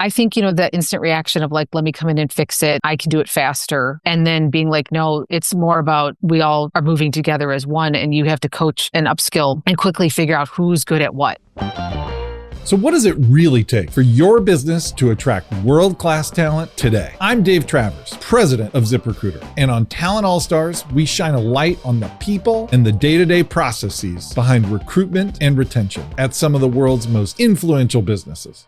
I think, the instant reaction of like, let me come in and fix it. I can do it faster. And then being like, no, it's more about we all are moving together as one, and you have to coach and upskill and quickly figure out who's good at what. So what does it really take for your business to attract world-class talent today? I'm Dave Travers, president of ZipRecruiter. And on Talent All-Stars, we shine a light on the people and the day-to-day processes behind recruitment and retention at some of the world's most influential businesses.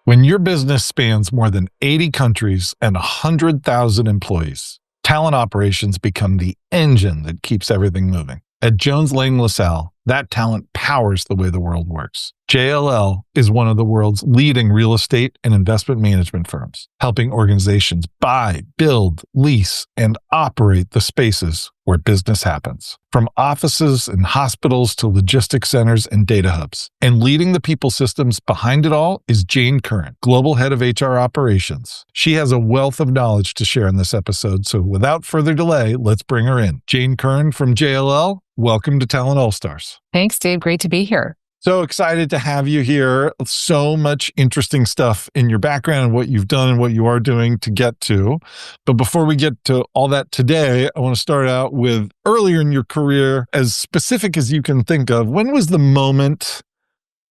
When your business spans more than 80 countries and 100,000 employees, talent operations become the engine that keeps everything moving. At Jones Lang LaSalle, that talent powers the way the world works. JLL is one of the world's leading real estate and investment management firms, helping organizations buy, build, lease, and operate the spaces where business happens. From offices and hospitals to logistics centers and data hubs. And leading the people systems behind it all is Jane Curran, Global Head of HR Operations. She has a wealth of knowledge to share in this episode, so without further delay, let's bring her in. Jane Curran from JLL, welcome to Talent All-Stars. Thanks, Dave. Great to be here. So excited to have you here. So much interesting stuff in your background and what you've done and what you are doing to get to. But before we get to all that today, I want to start out with earlier in your career, as specific as you can think of. When was the moment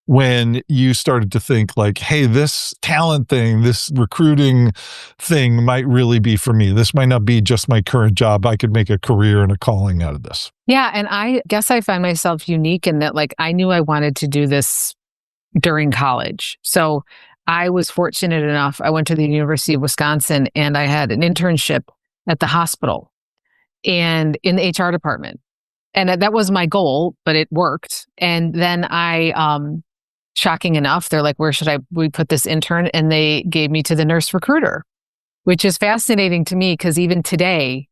when you started to think like, hey, this talent thing, this recruiting thing might really be for me? This might not be just my current job. I could make a career and a calling out of this. Yeah. And I guess I find myself unique in that, like, I knew I wanted to do this during college. So I was fortunate enough. I went to the University of Wisconsin and I had an internship at the hospital and in the HR department. And that was my goal, but it worked. And then shocking enough, they're like, where should we put this intern? And they gave me to the nurse recruiter, which is fascinating to me because even today,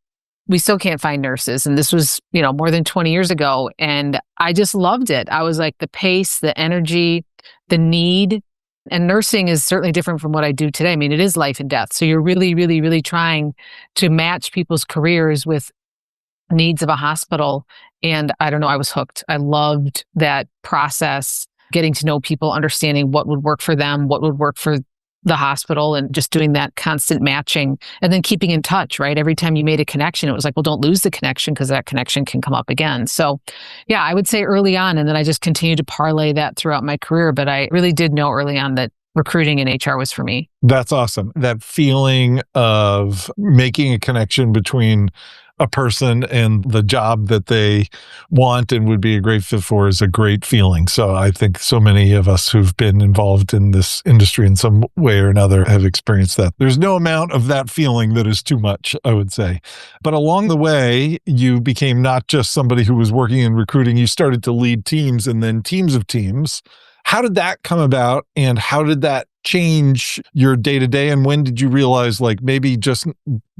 we still can't find nurses. And this was, more than 20 years ago. And I just loved it. I was like the pace, the energy, the need. And nursing is certainly different from what I do today. I mean, it is life and death. So you're really, really, really trying to match people's careers with needs of a hospital. And I don't know, I was hooked. I loved that process. Getting to know people, understanding what would work for them, what would work for the hospital, and just doing that constant matching and then keeping in touch, right? Every time you made a connection, it was like, well, don't lose the connection because that connection can come up again. So yeah, I would say early on, and then I just continued to parlay that throughout my career. But I really did know early on that recruiting and HR was for me. That's awesome. That feeling of making a connection between a person and the job that they want and would be a great fit for is a great feeling. So I think so many of us who've been involved in this industry in some way or another have experienced that. There's no amount of that feeling that is too much, I would say. But along the way, you became not just somebody who was working in recruiting, you started to lead teams and then teams of teams. How did that come about and how did that change your day-to-day? And when did you realize like maybe just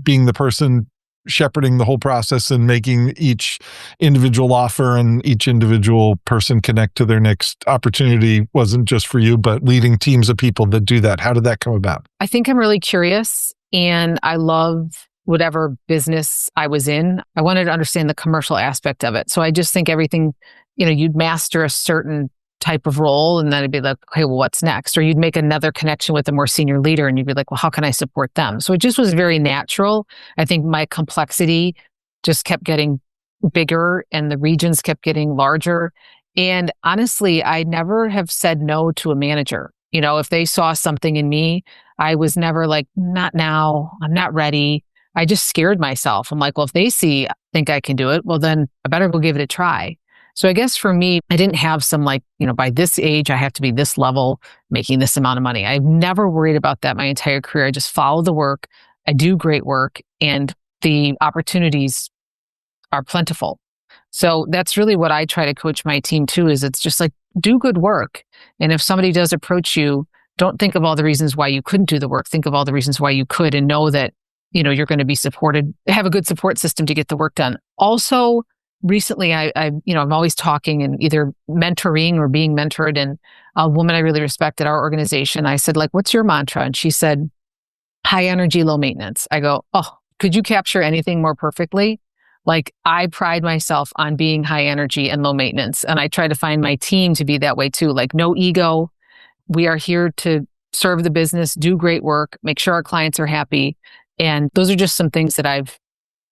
being the person shepherding the whole process and making each individual offer and each individual person connect to their next opportunity wasn't just for you, but leading teams of people that do that? How did that come about? I think I'm really curious and I love whatever business I was in. I wanted to understand the commercial aspect of it. So I just think everything, you'd master a certain type of role and then it'd be like, okay, well, what's next? Or you'd make another connection with a more senior leader and you'd be like, well, how can I support them? So it just was very natural. I think my complexity just kept getting bigger and the regions kept getting larger. And honestly, I never have said no to a manager. If they saw something in me, I was never like, not now, I'm not ready. I just scared myself. I'm like, well, if they think I can do it, well, then I better go give it a try. So I guess for me, I didn't have some like, by this age, I have to be this level, making this amount of money. I've never worried about that my entire career. I just follow the work. I do great work and the opportunities are plentiful. So that's really what I try to coach my team too, is it's just like, do good work. And if somebody does approach you, don't think of all the reasons why you couldn't do the work. Think of all the reasons why you could and know that, you're going to be supported, have a good support system to get the work done. Also, recently, I'm always talking and either mentoring or being mentored. And a woman I really respect at our organization, I said, like, what's your mantra? And she said, high energy, low maintenance. I go, oh, could you capture anything more perfectly? Like, I pride myself on being high energy and low maintenance. And I try to find my team to be that way too. Like, no ego. We are here to serve the business, do great work, make sure our clients are happy. And those are just some things that I've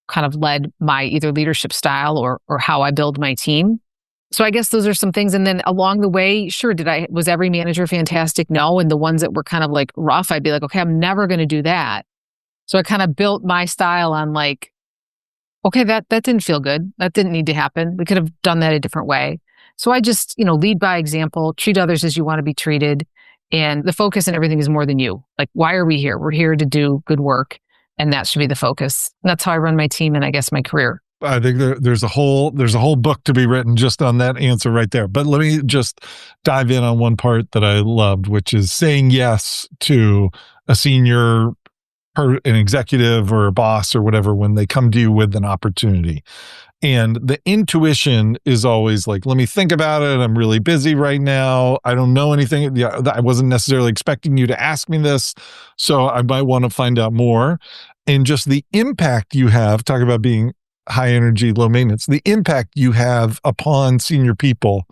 kind of led my either leadership style or how I build my team. So I guess those are some things. And then along the way, sure, was every manager fantastic? No. And the ones that were kind of like rough, I'd be like, okay, I'm never going to do that. So I kind of built my style on like, okay, that didn't feel good. That didn't need to happen. We could have done that a different way. So I just, lead by example, treat others as you want to be treated. And the focus and everything is more than you. Like, why are we here? We're here to do good work. And that should be the focus. And that's how I run my team and I guess my career. I think there's a whole book to be written just on that answer right there. But let me just dive in on one part that I loved, which is saying yes to a senior, an executive or a boss or whatever when they come to you with an opportunity. And the intuition is always like, let me think about it. I'm really busy right now. I don't know anything. I wasn't necessarily expecting you to ask me this, so I might want to find out more. And just the impact you have, talk about being high energy, low maintenance, the impact you have upon senior people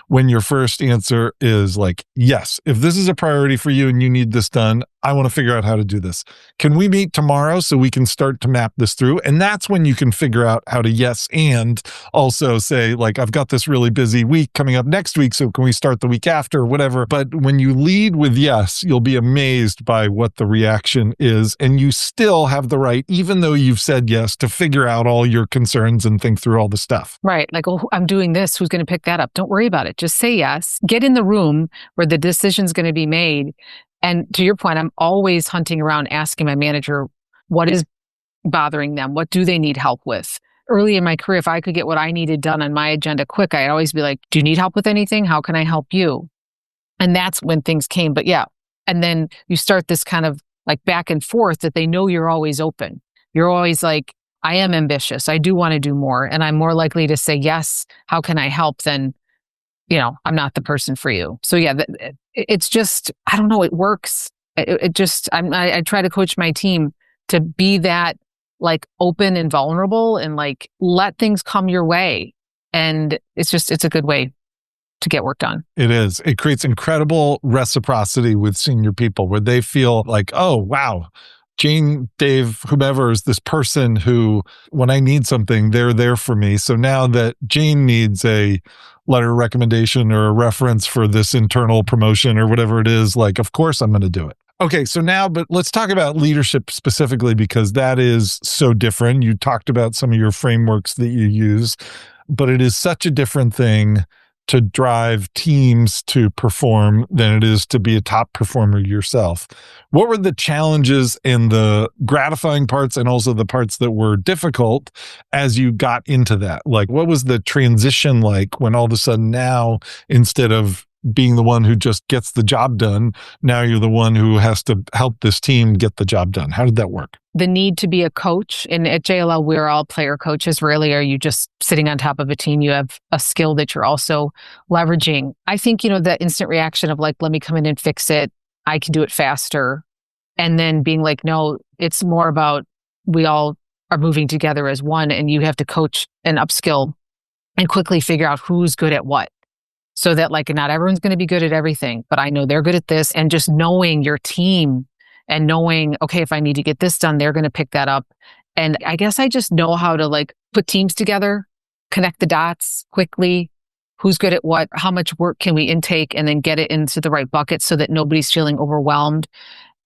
when your first answer is like, yes, if this is a priority for you and you need this done, I want to figure out how to do this. Can we meet tomorrow so we can start to map this through? And that's when you can figure out how to yes and also say, like, I've got this really busy week coming up next week, so can we start the week after or whatever? But when you lead with yes, you'll be amazed by what the reaction is. And you still have the right, even though you've said yes, to figure out all your concerns and think through all the stuff. Right. Like, oh, I'm doing this. Who's going to pick that up? Don't worry about it. Just say yes. Get in the room where the decision's going to be made. And to your point, I'm always hunting around asking my manager, what is bothering them? What do they need help with? Early in my career, if I could get what I needed done on my agenda quick, I'd always be like, do you need help with anything? How can I help you? And that's when things came. But yeah. And then you start this kind of like back and forth that they know you're always open. You're always like, I am ambitious. I do want to do more. And I'm more likely to say, yes, how can I help than, I'm not the person for you. So yeah, it's just, I don't know, it works. I try to coach my team to be that like open and vulnerable and like let things come your way. And it's a good way to get work done. It is. It creates incredible reciprocity with senior people where they feel like, oh, wow, Jane, Dave, whomever is this person who, when I need something, they're there for me. So now that Jane needs a letter of recommendation or a reference for this internal promotion or whatever it is, like, of course I'm going to do it. Okay, so now, but let's talk about leadership specifically because that is so different. You talked about some of your frameworks that you use, but it is such a different thing to drive teams to perform than it is to be a top performer yourself. What were the challenges and the gratifying parts and also the parts that were difficult as you got into that? Like, what was the transition like when all of a sudden now, instead of being the one who just gets the job done, now you're the one who has to help this team get the job done? How did that work? The need to be a coach. And at JLL, we're all player coaches. Rarely are you just sitting on top of a team. You have a skill that you're also leveraging. I think, the instant reaction of like, let me come in and fix it. I can do it faster. And then being like, no, it's more about we all are moving together as one and you have to coach and upskill and quickly figure out who's good at what. So that like not everyone's going to be good at everything, but I know they're good at this. And just knowing your team and knowing, okay, if I need to get this done, they're going to pick that up. And I guess I just know how to like put teams together, connect the dots quickly, who's good at what, how much work can we intake, and then get it into the right bucket so that nobody's feeling overwhelmed.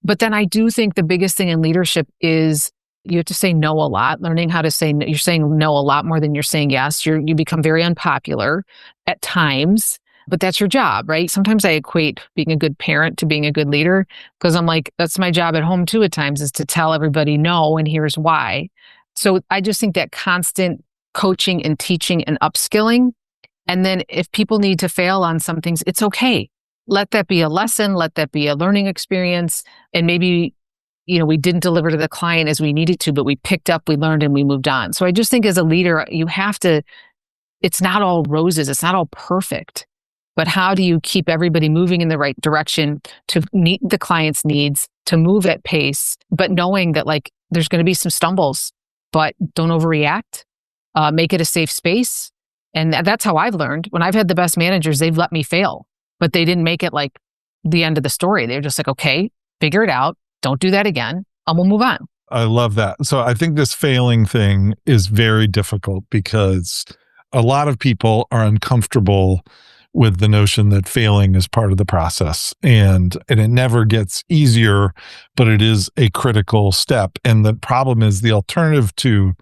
But then I do think the biggest thing in leadership is you have to say no a lot, learning how to say no. You're saying no a lot more than you're saying yes. You become very unpopular at times, but that's your job, right? Sometimes I equate being a good parent to being a good leader because I'm like, that's my job at home too at times, is to tell everybody no, and here's why. So I just think that constant coaching and teaching and upskilling. And then if people need to fail on some things, it's okay. Let that be a lesson. Let that be a learning experience. And maybe we didn't deliver to the client as we needed to, but we picked up, we learned, and we moved on. So I just think as a leader, you have to, it's not all roses. It's not all perfect, but how do you keep everybody moving in the right direction to meet the client's needs, to move at pace, but knowing that like, there's going to be some stumbles, but don't overreact, make it a safe space. And that's how I've learned. When I've had the best managers, they've let me fail, but they didn't make it like the end of the story. They're just like, okay, figure it out. Don't do that again. And we'll move on. I love that. So I think this failing thing is very difficult because a lot of people are uncomfortable with the notion that failing is part of the process, and it never gets easier, but it is a critical step. And the problem is the alternative to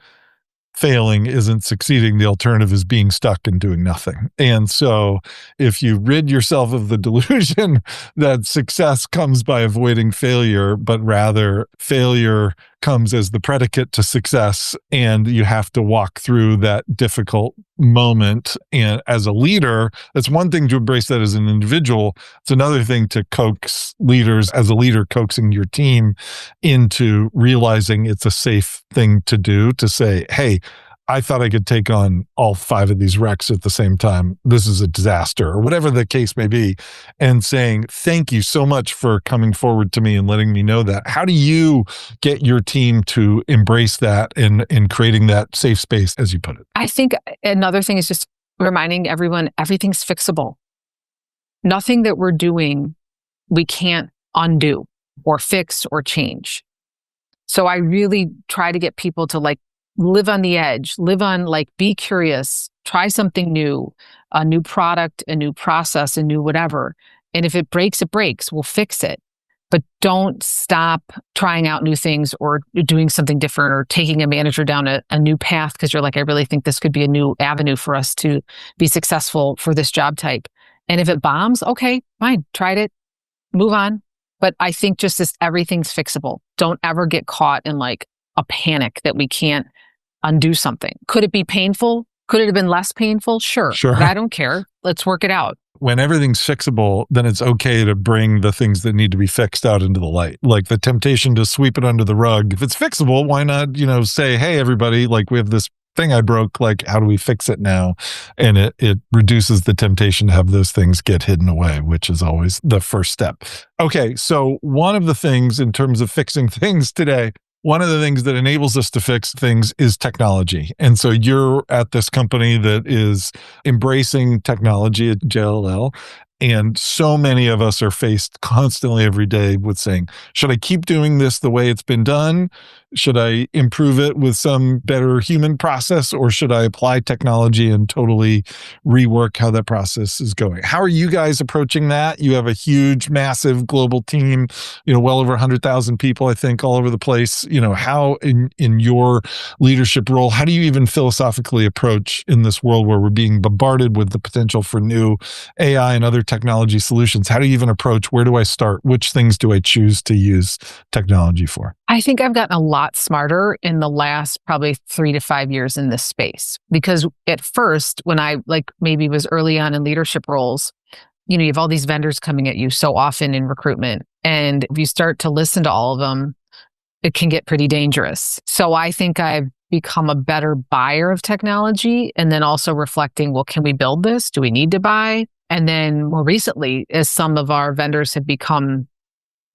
failing isn't succeeding. The alternative is being stuck and doing nothing. And so if you rid yourself of the delusion that success comes by avoiding failure, but rather failure comes as the predicate to success, and you have to walk through that difficult moment. And as a leader, it's one thing to embrace that as an individual. It's another thing to coax leaders, as a leader, coaxing your team into realizing it's a safe thing to do, to say, hey, I thought I could take on all 5 of these wrecks at the same time. This is a disaster, or whatever the case may be. And saying, thank you so much for coming forward to me and letting me know that. How do you get your team to embrace that and creating that safe space, as you put it? I think another thing is just reminding everyone, everything's fixable. Nothing that we're doing, we can't undo or fix or change. So I really try to get people to live on the edge, be curious, try something new, a new product, a new process, a new whatever. And if it breaks, it breaks. We'll fix it. But don't stop trying out new things or doing something different or taking a manager down a new path because you're like, I really think this could be a new avenue for us to be successful for this job type. And if it bombs, okay, fine, tried it, move on. But I think just this, everything's fixable. Don't ever get caught in a panic that we can't undo something. Could it be painful? Could it have been less painful? Sure. But I don't care. Let's work it out. When everything's fixable, then it's okay to bring the things that need to be fixed out into the light. Like the temptation to sweep it under the rug. If it's fixable, why not, say, hey, everybody, we have this thing I broke, how do we fix it now? And it reduces the temptation to have those things get hidden away, which is always the first step. Okay, so one of the things in terms of fixing things today, one of the things that enables us to fix things is technology. And so you're at this company that is embracing technology at JLL. And so many of us are faced constantly every day with saying, should I keep doing this the way it's been done? Should I improve it with some better human process, or should I apply technology and totally rework how that process is going? How are you guys approaching that? You have a huge, massive global team, well over 100,000 people, I think, all over the place. How in your leadership role, how do you even philosophically approach in this world where we're being bombarded with the potential for new AI and other technology solutions? How do you even approach, where do I start? Which things do I choose to use technology for? I think I've gotten a lot smarter in the last probably 3 to 5 years in this space. Because at first, when I maybe was early on in leadership roles, you have all these vendors coming at you so often in recruitment. And if you start to listen to all of them, it can get pretty dangerous. So I think I've become a better buyer of technology, and then also reflecting, well, can we build this? Do we need to buy? And then more recently, as some of our vendors have become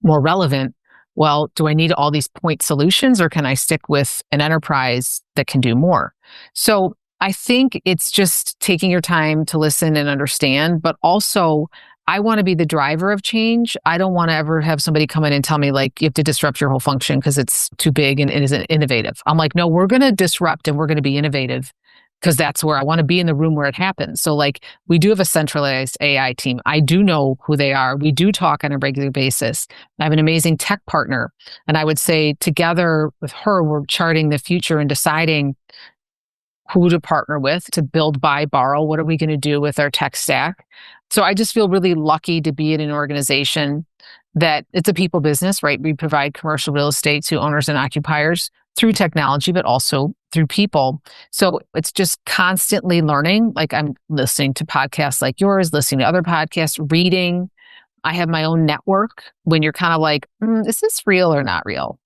more relevant, well, do I need all these point solutions, or can I stick with an enterprise that can do more? So I think it's just taking your time to listen and understand, but also I want to be the driver of change. I don't want to ever have somebody come in and tell me you have to disrupt your whole function because it's too big and it isn't innovative. I'm like, no, we're going to disrupt and we're going to be innovative, because that's where I want to be, in the room where it happens. So we do have a centralized AI team. I do know who they are. We do talk on a regular basis. I have an amazing tech partner. And I would say together with her, we're charting the future and deciding who to partner with to build, buy, borrow. What are we going to do with our tech stack? So I just feel really lucky to be in an organization that it's a people business, right? We provide commercial real estate to owners and occupiers through technology, but also through people. So it's just constantly learning. I'm listening to podcasts like yours, listening to other podcasts, reading. I have my own network. When you're kind of is this real or not real?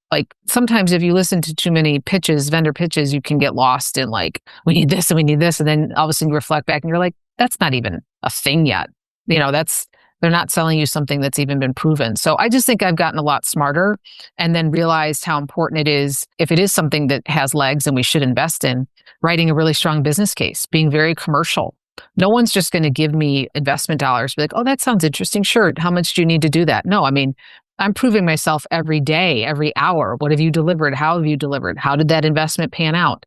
Sometimes if you listen to too many pitches, vendor pitches, you can get lost in we need this and we need this. And then all of a sudden you reflect back and you're like, that's not even a thing yet. They're not selling you something that's even been proven. So I just think I've gotten a lot smarter, and then realized how important it is, if it is something that has legs and we should invest in, writing a really strong business case, being very commercial. No one's just going to give me investment dollars, be like, oh, that sounds interesting. Sure. How much do you need to do that? No, I mean, I'm proving myself every day, every hour. What have you delivered? How have you delivered? How did that investment pan out?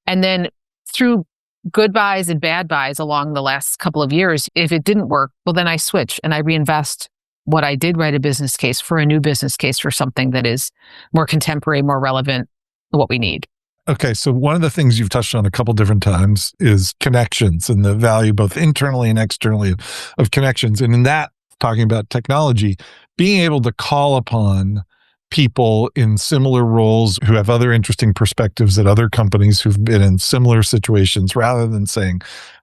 And then through good buys and bad buys along the last couple of years, if it didn't work, well, then I switch and I reinvest what I did write a business case for a new business case for something that is more contemporary, more relevant, what we need. Okay, so one of the things you've touched on a couple different times is connections and the value both internally and externally of connections. And in that, talking about technology, being able to call upon people in similar roles who have other interesting perspectives at other companies who've been in similar situations, rather than saying,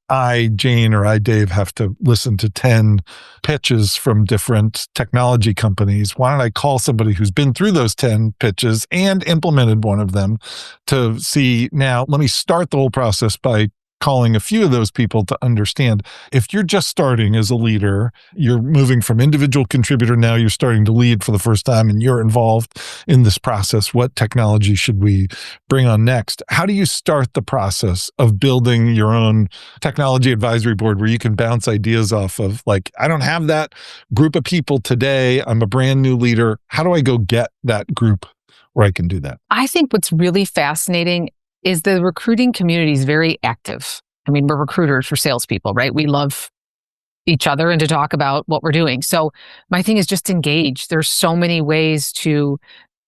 I, Jane, or I, Dave, have to listen to 10 pitches from different technology companies. Why don't I call somebody who's been through those 10 pitches and implemented one of them to see, now let me start the whole process by calling a few of those people to understand. If you're just starting as a leader, you're moving from individual contributor, now you're starting to lead for the first time and you're involved in this process. What technology should we bring on next? How do you start the process of building your own technology advisory board where you can bounce ideas off of, like, I don't have that group of people today. I'm a brand new leader. How do I go get that group where I can do that? I think what's really fascinating is the recruiting community is very active. I mean, we're recruiters for salespeople, right? We love each other and to talk about what we're doing. So my thing is just engage. There's so many ways to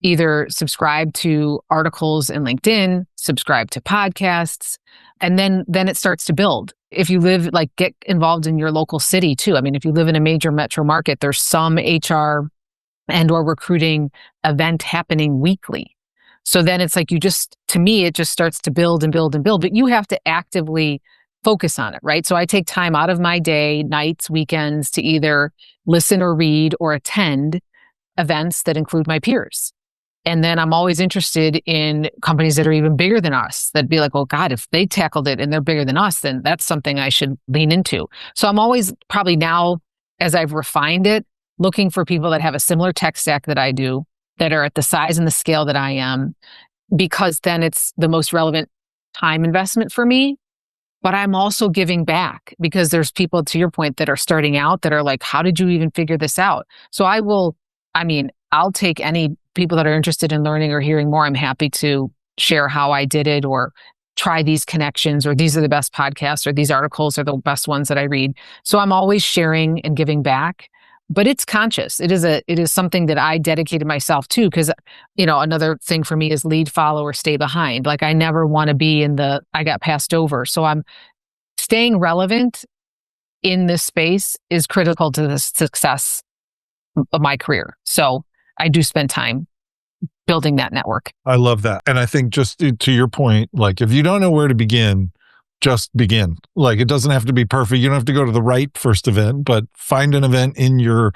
either subscribe to articles in LinkedIn, subscribe to podcasts, and then it starts to build. If you live, like, get involved in your local city too. I mean, if you live in a major metro market, there's some HR and or recruiting event happening weekly. So then it's like to me, it just starts to build and build and build, but you have to actively focus on it, right? So I take time out of my day, nights, weekends, to either listen or read or attend events that include my peers. And then I'm always interested in companies that are even bigger than us, that'd be like, oh God, if they tackled it and they're bigger than us, then that's something I should lean into. So I'm always, probably now, as I've refined it, looking for people that have a similar tech stack that I do, that are at the size and the scale that I am, because then it's the most relevant time investment for me. But I'm also giving back because there's people, to your point, that are starting out that are like, how did you even figure this out? So I'll take any people that are interested in learning or hearing more. I'm happy to share how I did it, or try these connections, or these are the best podcasts, or these articles are the best ones that I read. So I'm always sharing and giving back. But it's conscious. It is something that I dedicated myself to, because, another thing for me is lead, follow, or stay behind. Like, I never want to be I got passed over. So I'm staying relevant in this space is critical to the success of my career. So I do spend time building that network. I love that. And I think, just to your point, like, if you don't know where to begin, just begin. Like, it doesn't have to be perfect. You don't have to go to the right first event, but find an event in your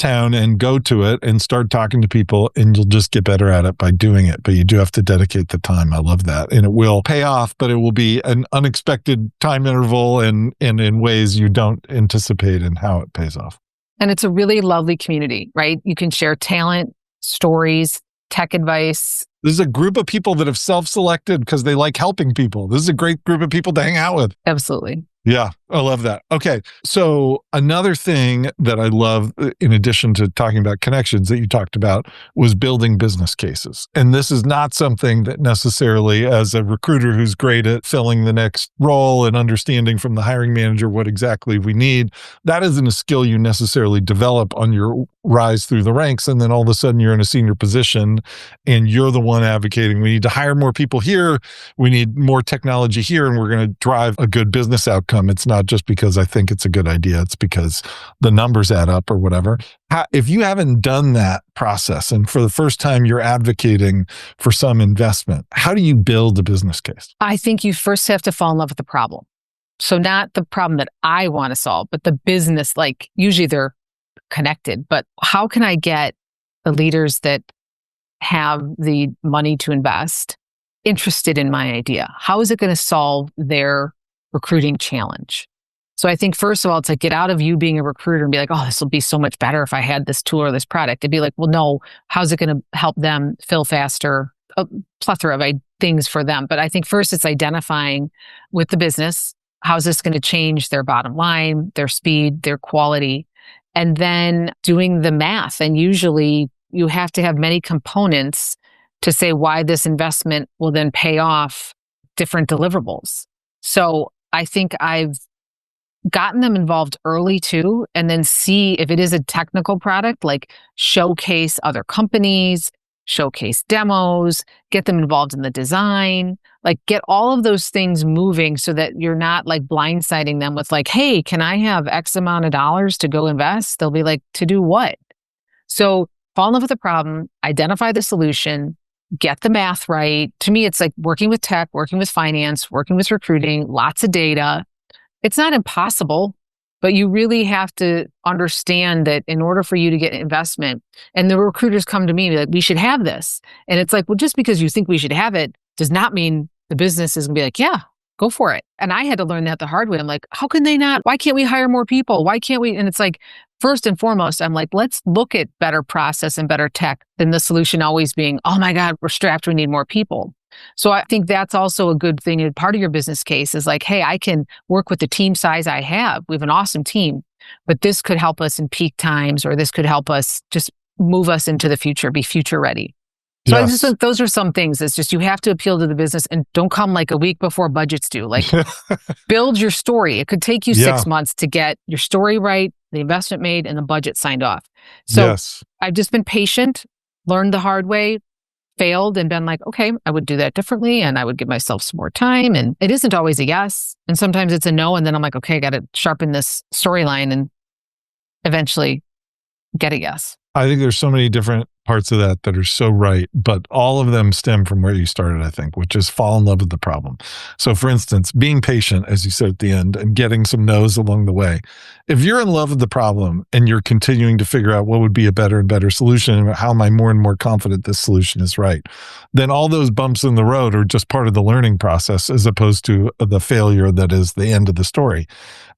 town and go to it and start talking to people, and you'll just get better at it by doing it. But you do have to dedicate the time. I love that. And it will pay off, but it will be an unexpected time interval and in ways you don't anticipate in how it pays off. And it's a really lovely community, right? You can share talent, stories, tech advice. This is a group of people that have self-selected because they like helping people. This is a great group of people to hang out with. Absolutely. Yeah, I love that. Okay. So another thing that I love, in addition to talking about connections that you talked about, was building business cases. And this is not something that necessarily, as a recruiter who's great at filling the next role and understanding from the hiring manager what exactly we need, that isn't a skill you necessarily develop on your rise through the ranks. And then all of a sudden you're in a senior position and you're the one advocating, we need to hire more people here. We need more technology here, and we're going to drive a good business outcome. It's not just because I think it's a good idea. It's because the numbers add up or whatever. If you haven't done that process, and for the first time you're advocating for some investment, how do you build a business case? I think you first have to fall in love with the problem. So not the problem that I want to solve, but the business, like, usually they're connected. But how can I get the leaders that have the money to invest interested in my idea? How is it going to solve their recruiting challenge? So I think, first of all, it's like, get out of you being a recruiter and be like, oh, this will be so much better if I had this tool or this product. It'd be like, well, no, how's it going to help them fill faster? A plethora of things for them. But I think first it's identifying with the business, how's this going to change their bottom line, their speed, their quality, and then doing the math. And usually you have to have many components to say why this investment will then pay off different deliverables. So I think I've gotten them involved early too, and then see if it is a technical product, like showcase other companies, showcase demos, get them involved in the design, like get all of those things moving so that you're not like blindsiding them with like, hey, can I have X amount of dollars to go invest? They'll be like, to do what? So fall in love with the problem, identify the solution, get the math right. To me, it's like working with tech, working with finance, working with recruiting, lots of data. It's not impossible, but you really have to understand that in order for you to get investment, and the recruiters come to me and be like, we should have this. And it's like, well, just because you think we should have it does not mean the business is gonna be like, yeah, go for it. And I had to learn that the hard way. I'm like, how can they not? Why can't we hire more people? Why can't we? And it's like, first and foremost, I'm like, let's look at better process and better tech than the solution always being, oh my God, we're strapped, we need more people. So I think that's also a good thing. And part of your business case is like, hey, I can work with the team size I have. We have an awesome team, but this could help us in peak times, or this could help us just move us into the future, be future ready. So I just think those are some things. It's just you have to appeal to the business and don't come like a week before budget's due. Like build your story. It could take you 6 months to get your story right, the investment made, and the budget signed off. So I've just been patient, learned the hard way, failed, and been like, okay, I would do that differently, and I would give myself some more time. And it isn't always a yes. And sometimes it's a no. And then I'm like, okay, I got to sharpen this storyline and eventually get a yes. I think there's so many different parts of that that are so right, but all of them stem from where you started, I think, which is fall in love with the problem. So for instance, being patient, as you said at the end, and getting some no's along the way. If you're in love with the problem and you're continuing to figure out what would be a better and better solution, and how am I more and more confident this solution is right, then all those bumps in the road are just part of the learning process as opposed to the failure that is the end of the story.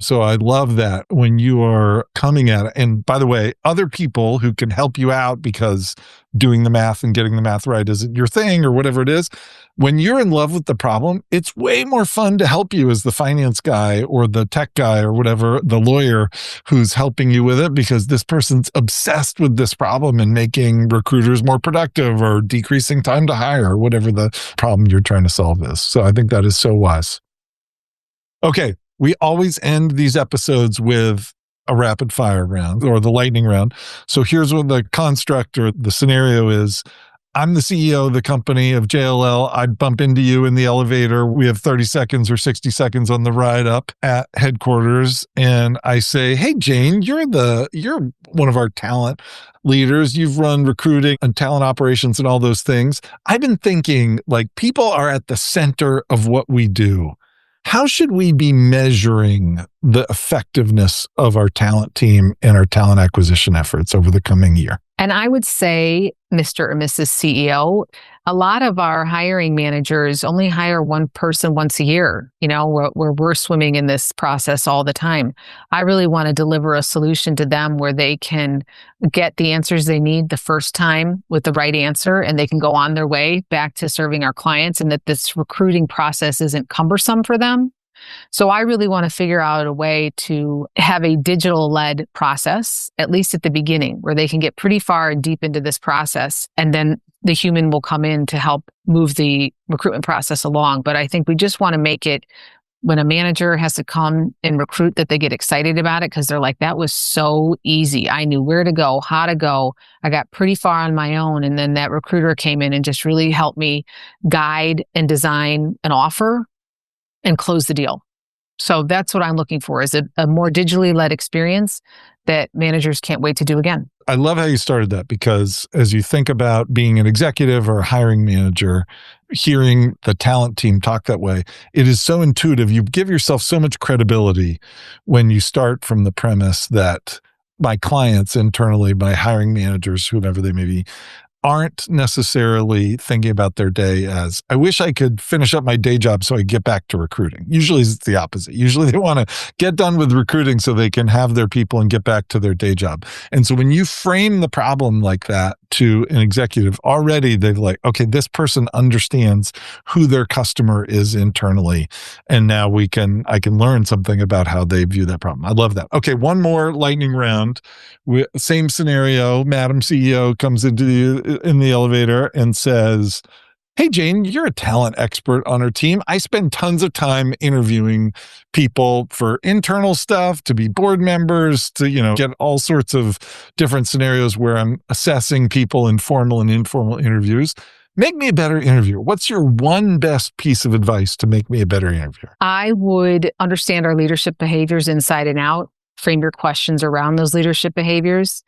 So I love that when you are coming at it. And by the way, other people who can help you out because doing the math and getting the math right isn't your thing or whatever it is, when you're in love with the problem, it's way more fun to help you as the finance guy or the tech guy or whatever, the lawyer who's helping you with it, because this person's obsessed with this problem and making recruiters more productive or decreasing time to hire or whatever the problem you're trying to solve is. So I think that is so wise. Okay. We always end these episodes with a rapid fire round or the lightning round. So here's what the construct or the scenario is. I'm the CEO of the company of JLL. I'd bump into you in the elevator. We have 30 seconds or 60 seconds on the ride up at headquarters. And I say, hey, Jane, you're one of our talent leaders. You've run recruiting and talent operations and all those things. I've been thinking, like, people are at the center of what we do. How should we be measuring the effectiveness of our talent team and our talent acquisition efforts over the coming year? And I would say, Mr. or Mrs. CEO, a lot of our hiring managers only hire one person once a year. You know, we're swimming in this process all the time. I really want to deliver a solution to them where they can get the answers they need the first time with the right answer, and they can go on their way back to serving our clients, and that this recruiting process isn't cumbersome for them. So I really want to figure out a way to have a digital-led process, at least at the beginning, where they can get pretty far and deep into this process. And then the human will come in to help move the recruitment process along. But I think we just want to make it, when a manager has to come and recruit, that they get excited about it, because they're like, that was so easy. I knew where to go, how to go. I got pretty far on my own. And then that recruiter came in and just really helped me guide and design an offer and close the deal. So that's what I'm looking for, is a more digitally led experience that managers can't wait to do again. I love how you started that, because as you think about being an executive or a hiring manager, hearing the talent team talk that way, it is so intuitive. You give yourself so much credibility when you start from the premise that my clients internally, my hiring managers, whomever they may be, aren't necessarily thinking about their day as, I wish I could finish up my day job so I get back to recruiting. Usually it's the opposite. Usually they want to get done with recruiting so they can have their people and get back to their day job. And so when you frame the problem like that, to an executive, already they've like, okay, this person understands who their customer is internally. And now I can learn something about how they view that problem. I love that. Okay, one more lightning round. Same scenario. Madam CEO comes in the elevator and says, hey, Jane, you're a talent expert on our team. I spend tons of time interviewing people for internal stuff, to be board members, to, get all sorts of different scenarios where I'm assessing people in formal and informal interviews. Make me a better interviewer. What's your one best piece of advice to make me a better interviewer? I would understand our leadership behaviors inside and out, frame your questions around those leadership behaviors.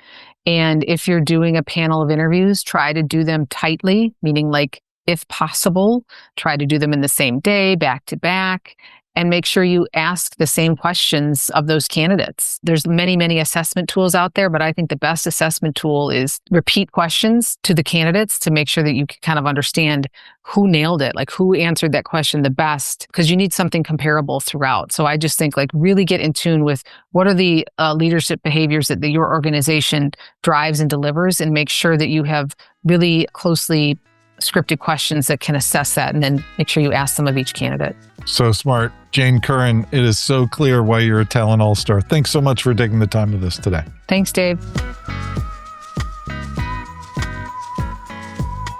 And if you're doing a panel of interviews, try to do them tightly, meaning like, if possible, try to do them in the same day, back to back, and make sure you ask the same questions of those candidates. There's many, many assessment tools out there, but I think the best assessment tool is repeat questions to the candidates to make sure that you can kind of understand who nailed it, like who answered that question the best, because you need something comparable throughout. So I just think like really get in tune with what are the leadership behaviors that your organization drives and delivers, and make sure that you have really closely scripted questions that can assess that, and then make sure you ask them of each candidate. So smart. Jane Curran, it is so clear why you're a talent all-star. Thanks so much for taking the time with us today. Thanks, Dave.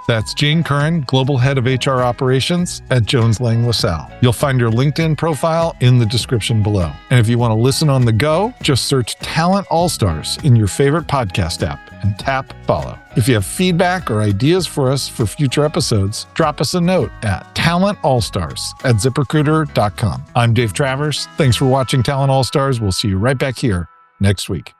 That's Jane Curran, Global Head of HR Operations at Jones Lang LaSalle. You'll find her LinkedIn profile in the description below. And if you want to listen on the go, just search Talent All-Stars in your favorite podcast app and tap follow. If you have feedback or ideas for us for future episodes, drop us a note at talentallstars@ziprecruiter.com. I'm Dave Travers. Thanks for watching Talent All-Stars. We'll see you right back here next week.